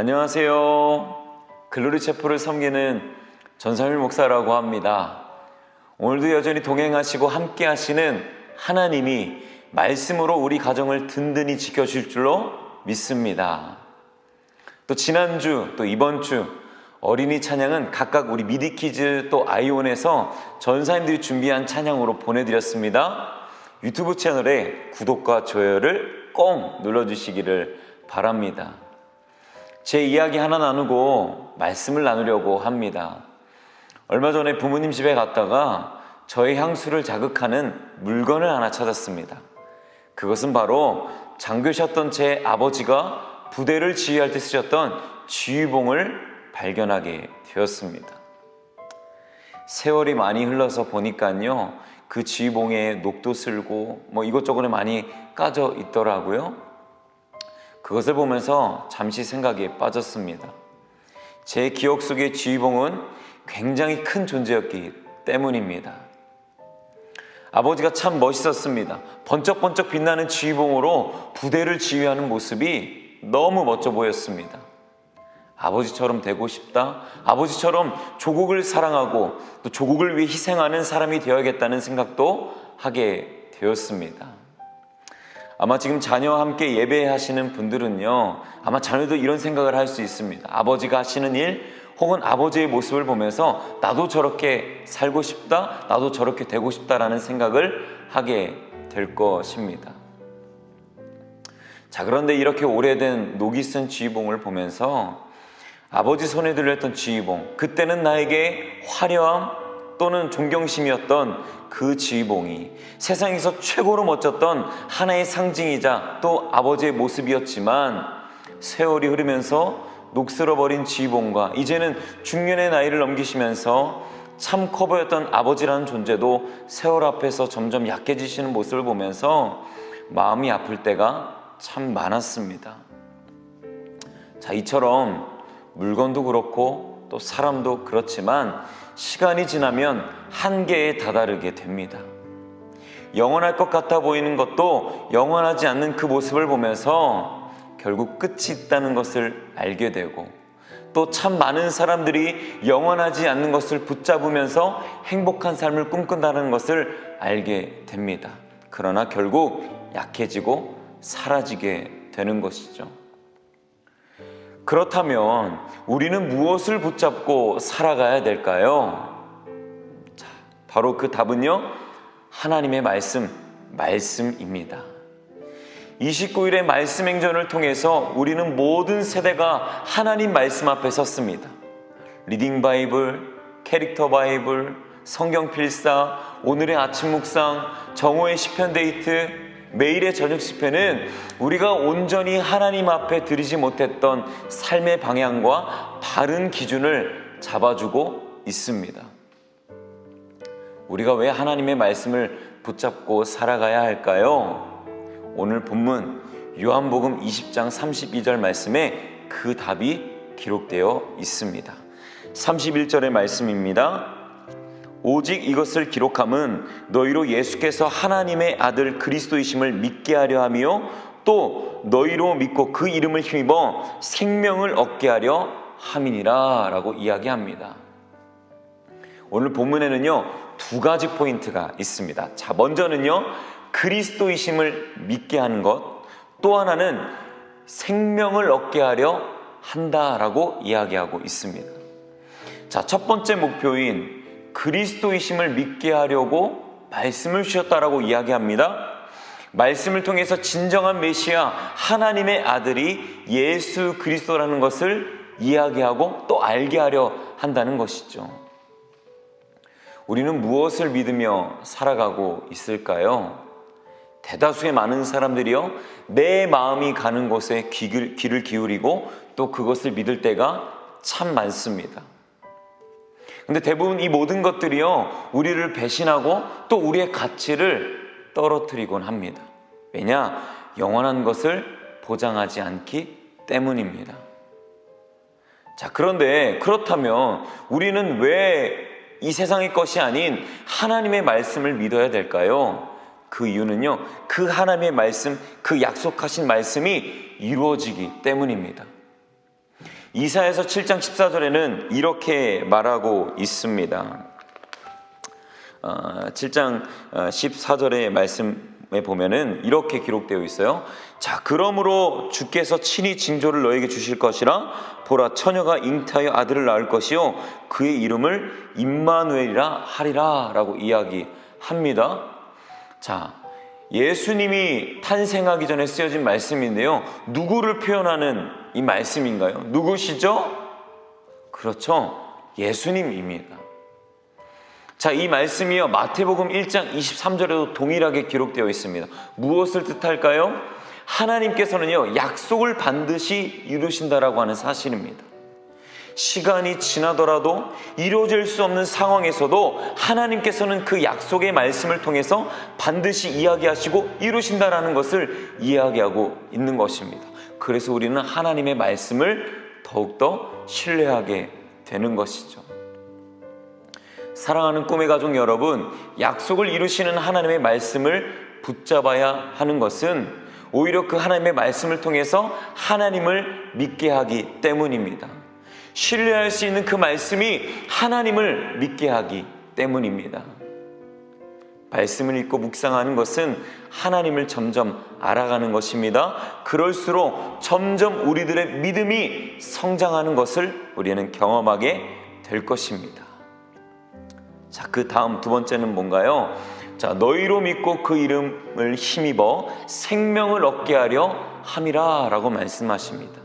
안녕하세요. 글로리 체포를 섬기는 전삼일 목사라고 합니다. 오늘도 여전히 동행하시고 함께 하시는 하나님이 말씀으로 우리 가정을 든든히 지켜줄 줄로 믿습니다. 또 지난주 또 이번 주 어린이 찬양은 각각 우리 미디키즈 또 아이온에서 전사님들이 준비한 찬양으로 보내드렸습니다. 유튜브 채널에 구독과 좋아요를 꼭 눌러주시기를 바랍니다. 제 이야기 하나 나누고 말씀을 나누려고 합니다. 얼마 전에 부모님 집에 갔다가 저의 향수를 자극하는 물건을 하나 찾았습니다. 그것은 바로 장교셨던 제 아버지가 부대를 지휘할 때 쓰셨던 지휘봉을 발견하게 되었습니다. 세월이 많이 흘러서 보니까요, 그 지휘봉에 녹도 슬고 이것저것 많이 까져 있더라고요. 그것을 보면서 잠시 생각에 빠졌습니다. 제 기억 속의 지휘봉은 굉장히 큰 존재였기 때문입니다. 아버지가 참 멋있었습니다. 번쩍번쩍 빛나는 지휘봉으로 부대를 지휘하는 모습이 너무 멋져 보였습니다. 아버지처럼 되고 싶다, 아버지처럼 조국을 사랑하고 또 조국을 위해 희생하는 사람이 되어야겠다는 생각도 하게 되었습니다. 아마 지금 자녀와 함께 예배하시는 분들은요, 아마 자녀도 이런 생각을 할 수 있습니다. 아버지가 하시는 일 혹은 아버지의 모습을 보면서 나도 저렇게 살고 싶다, 나도 저렇게 되고 싶다라는 생각을 하게 될 것입니다. 자, 그런데 이렇게 오래된 녹이 쓴 지휘봉을 보면서 아버지 손에 들렸던 지휘봉, 그때는 나에게 화려함 또는 존경심이었던 그 지휘봉이 세상에서 최고로 멋졌던 하나의 상징이자 또 아버지의 모습이었지만, 세월이 흐르면서 녹슬어버린 지휘봉과 이제는 중년의 나이를 넘기시면서 참 커 보였던 아버지라는 존재도 세월 앞에서 점점 약해지시는 모습을 보면서 마음이 아플 때가 참 많았습니다. 자, 이처럼 물건도 그렇고 또 사람도 그렇지만 시간이 지나면 한계에 다다르게 됩니다. 영원할 것 같아 보이는 것도 영원하지 않는 그 모습을 보면서 결국 끝이 있다는 것을 알게 되고, 또 참 많은 사람들이 영원하지 않는 것을 붙잡으면서 행복한 삶을 꿈꾼다는 것을 알게 됩니다. 그러나 결국 약해지고 사라지게 되는 것이죠. 그렇다면 우리는 무엇을 붙잡고 살아가야 될까요? 자, 바로 그 답은요, 하나님의 말씀입니다. 29일의 말씀 행전을 통해서 우리는 모든 세대가 하나님 말씀 앞에 섰습니다. 리딩 바이블, 캐릭터 바이블, 성경 필사, 오늘의 아침 묵상, 정오의 시편 데이트, 매일의 저녁 시편은 우리가 온전히 하나님 앞에 드리지 못했던 삶의 방향과 바른 기준을 잡아주고 있습니다. 우리가 왜 하나님의 말씀을 붙잡고 살아가야 할까요? 오늘 본문 요한복음 20장 32절 말씀에 그 답이 기록되어 있습니다. 31절의 말씀입니다. 오직 이것을 기록함은 너희로 예수께서 하나님의 아들 그리스도이심을 믿게 하려 하며 또 너희로 믿고 그 이름을 힘입어 생명을 얻게 하려 함이니라 라고 이야기합니다. 오늘 본문에는요, 두 가지 포인트가 있습니다. 자, 먼저는요, 그리스도이심을 믿게 하는 것, 또 하나는 생명을 얻게 하려 한다라고 이야기하고 있습니다. 자, 첫 번째 목표인 그리스도이심을 믿게 하려고 말씀을 주셨다라고 이야기합니다. 말씀을 통해서 진정한 메시아 하나님의 아들이 예수 그리스도라는 것을 이야기하고 또 알게 하려 한다는 것이죠. 우리는 무엇을 믿으며 살아가고 있을까요? 대다수의 많은 사람들이요, 내 마음이 가는 곳에 귀를 기울이고 또 그것을 믿을 때가 참 많습니다. 근데 대부분 이 모든 것들이요, 우리를 배신하고 또 우리의 가치를 떨어뜨리곤 합니다. 왜냐? 영원한 것을 보장하지 않기 때문입니다. 자, 그런데 그렇다면 우리는 왜 이 세상의 것이 아닌 하나님의 말씀을 믿어야 될까요? 그 이유는요, 그 하나님의 말씀, 그 약속하신 말씀이 이루어지기 때문입니다. 이사야서 7장 14절에는 이렇게 말하고 있습니다. 7장 14절의 말씀에 보면은 이렇게 기록되어 있어요. 자, 그러므로 주께서 친히 징조를 너에게 주실 것이라. 보라, 처녀가 잉태하여 아들을 낳을 것이요 그의 이름을 임마누엘이라 하리라 라고 이야기합니다. 자, 예수님이 탄생하기 전에 쓰여진 말씀인데요, 누구를 표현하는 이 말씀인가요? 누구시죠? 그렇죠, 예수님입니다. 자, 이 말씀이요 마태복음 1장 23절에도 동일하게 기록되어 있습니다. 무엇을 뜻할까요? 하나님께서는요 약속을 반드시 이루신다라고 하는 사실입니다. 시간이 지나더라도 이루어질 수 없는 상황에서도 하나님께서는 그 약속의 말씀을 통해서 반드시 이야기하시고 이루신다라는 것을 이야기하고 있는 것입니다. 그래서 우리는 하나님의 말씀을 더욱더 신뢰하게 되는 것이죠. 사랑하는 꿈의 가족 여러분, 약속을 이루시는 하나님의 말씀을 붙잡아야 하는 것은 오히려 그 하나님의 말씀을 통해서 하나님을 믿게 하기 때문입니다. 신뢰할 수 있는 그 말씀이 하나님을 믿게 하기 때문입니다. 말씀을 읽고 묵상하는 것은 하나님을 점점 알아가는 것입니다. 그럴수록 점점 우리들의 믿음이 성장하는 것을 우리는 경험하게 될 것입니다. 자, 그 다음 두 번째는 뭔가요? 자, 너희로 믿고 그 이름을 힘입어 생명을 얻게 하려 함이라 라고 말씀하십니다.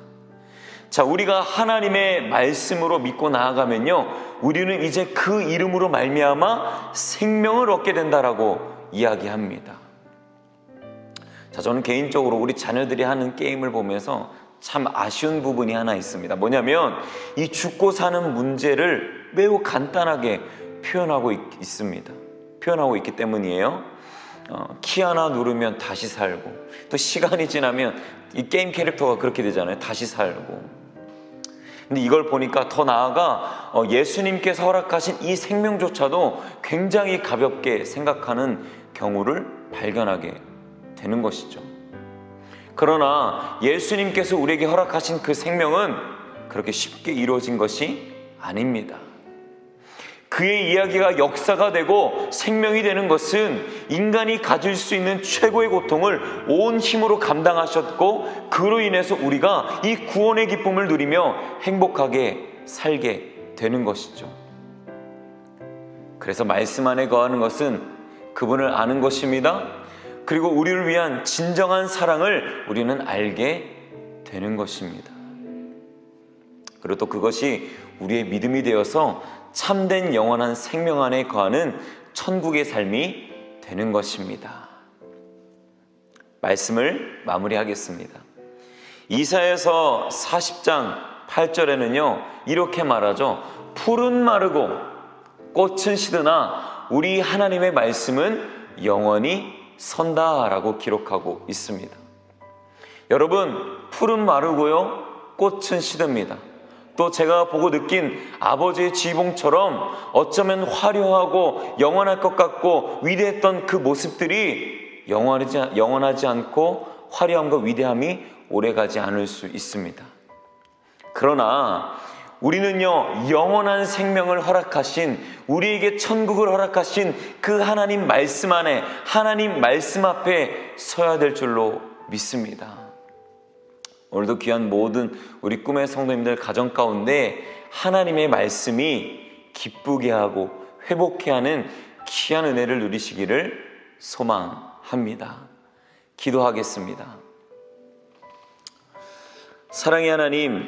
자, 우리가 하나님의 말씀으로 믿고 나아가면요 우리는 이제 그 이름으로 말미암아 생명을 얻게 된다라고 이야기합니다. 자, 저는 개인적으로 우리 자녀들이 하는 게임을 보면서 참 아쉬운 부분이 하나 있습니다. 뭐냐면 이 죽고 사는 문제를 매우 간단하게 표현하고 있습니다. 표현하고 있기 때문이에요. 키 하나 누르면 다시 살고, 또 시간이 지나면 이 게임 캐릭터가 그렇게 되잖아요. 다시 살고. 근데 이걸 보니까 더 나아가 예수님께서 허락하신 이 생명조차도 굉장히 가볍게 생각하는 경우를 발견하게 되는 것이죠. 그러나 예수님께서 우리에게 허락하신 그 생명은 그렇게 쉽게 이루어진 것이 아닙니다. 그의 이야기가 역사가 되고 생명이 되는 것은 인간이 가질 수 있는 최고의 고통을 온 힘으로 감당하셨고, 그로 인해서 우리가 이 구원의 기쁨을 누리며 행복하게 살게 되는 것이죠. 그래서 말씀 안에 거하는 것은 그분을 아는 것입니다. 그리고 우리를 위한 진정한 사랑을 우리는 알게 되는 것입니다. 그리고 또 그것이 우리의 믿음이 되어서 참된 영원한 생명 안에 거하는 천국의 삶이 되는 것입니다. 말씀을 마무리하겠습니다. 이사야서 40장 8절에는요 이렇게 말하죠. 풀은 마르고 꽃은 시드나 우리 하나님의 말씀은 영원히 선다라고 기록하고 있습니다. 여러분, 풀은 마르고요 꽃은 시듭니다. 또 제가 보고 느낀 아버지의 지휘봉처럼 어쩌면 화려하고 영원할 것 같고 위대했던 그 모습들이 영원하지 않고 화려함과 위대함이 오래가지 않을 수 있습니다. 그러나 우리는요 영원한 생명을 허락하신, 우리에게 천국을 허락하신 그 하나님 말씀 안에, 하나님 말씀 앞에 서야 될 줄로 믿습니다. 오늘도 귀한 모든 우리 꿈의 성도님들 가정 가운데 하나님의 말씀이 기쁘게 하고 회복케 하는 귀한 은혜를 누리시기를 소망합니다. 기도하겠습니다. 사랑의 하나님,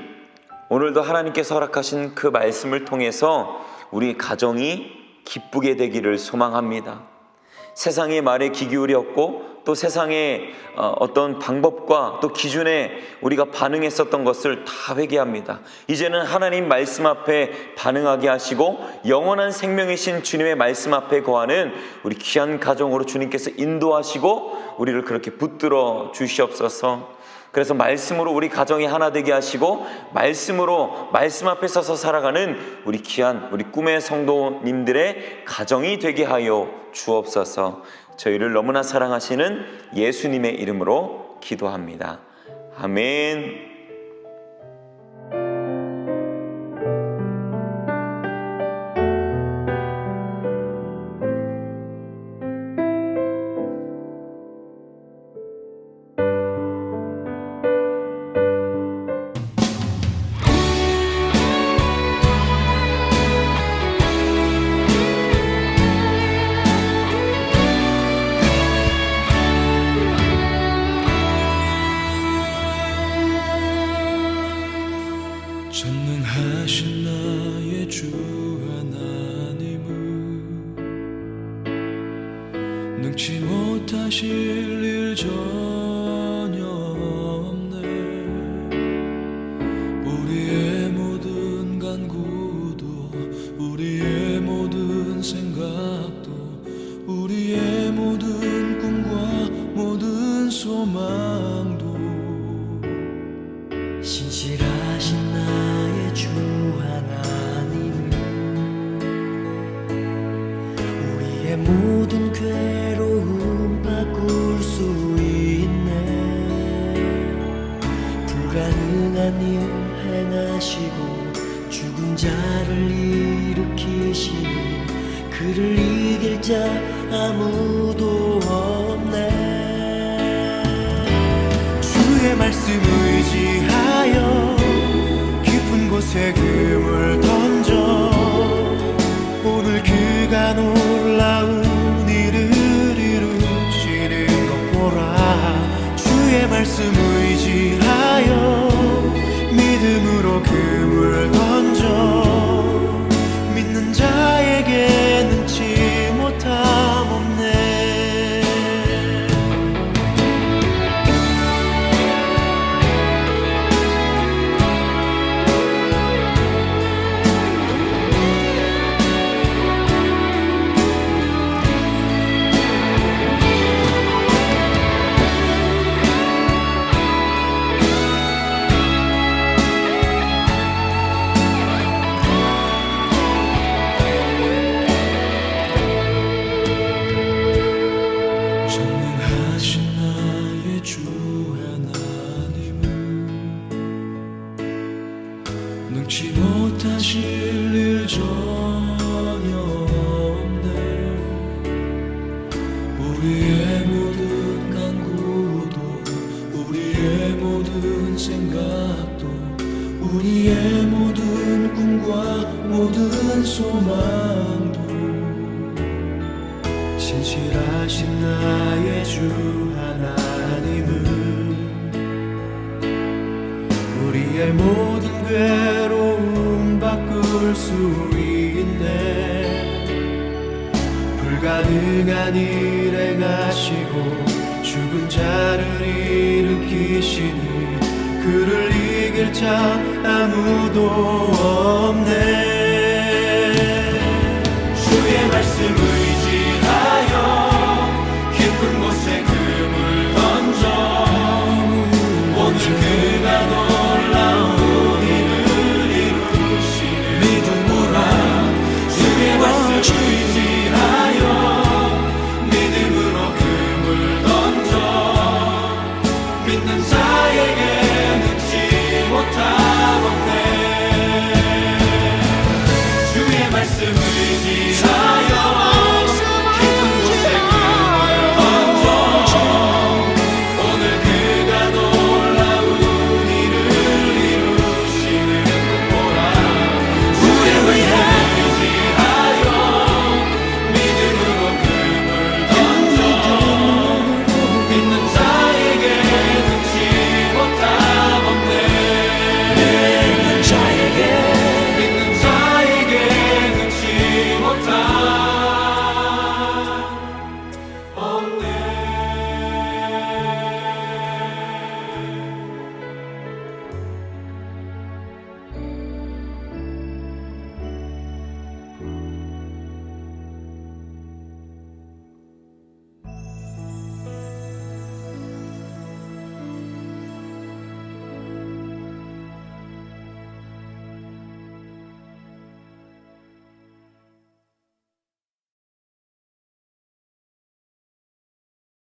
오늘도 하나님께서 허락하신 그 말씀을 통해서 우리 가정이 기쁘게 되기를 소망합니다. 세상의 말에 귀 기울였고 또 세상의 어떤 방법과 또 기준에 우리가 반응했었던 것을 다 회개합니다. 이제는 하나님 말씀 앞에 반응하게 하시고 영원한 생명이신 주님의 말씀 앞에 거하는 우리 귀한 가정으로 주님께서 인도하시고 우리를 그렇게 붙들어 주시옵소서. 그래서 말씀으로 우리 가정이 하나 되게 하시고 말씀으로 말씀 앞에 서서 살아가는 우리 귀한 우리 꿈의 성도님들의 가정이 되게 하여 주옵소서. 저희를 너무나 사랑하시는 예수님의 이름으로 기도합니다. 아멘. 능치 못하실 일 전혀 없네. 우리의 모든 간구도 우리의 모든 생각도 우리의 모든 꿈과 모든 소망도 신실하신 나의 주 하나님은 우리의 모든 괴로움 바꿀 수 있네. 불가능한 일 행하시고 죽은 자를 일으키시니 그를 이길 자 아무도 없네. 주의 말씀 의지하여 깊은 곳에 금을 던져 오늘 그가 놀라운 일을 이루시는 것 보라. 주의 말씀 의지하여 믿음으로 금을 던져 믿는 자에게 능치 못함 없네. 전능하신 나의 주 하나님은 능치 못하실 일 전혀 없네. 우리의 모든 간구도 우리의 모든 생각도 우리의 모든 꿈과 모든 소망도 신실하신 나의 주 하나님은 우리의 모든 괴로움 바꿀 수 있네. 불가능한 일 행하시고 죽은 자를 일으키시니 그를 이길 자 아무도 없네. 주의 말씀을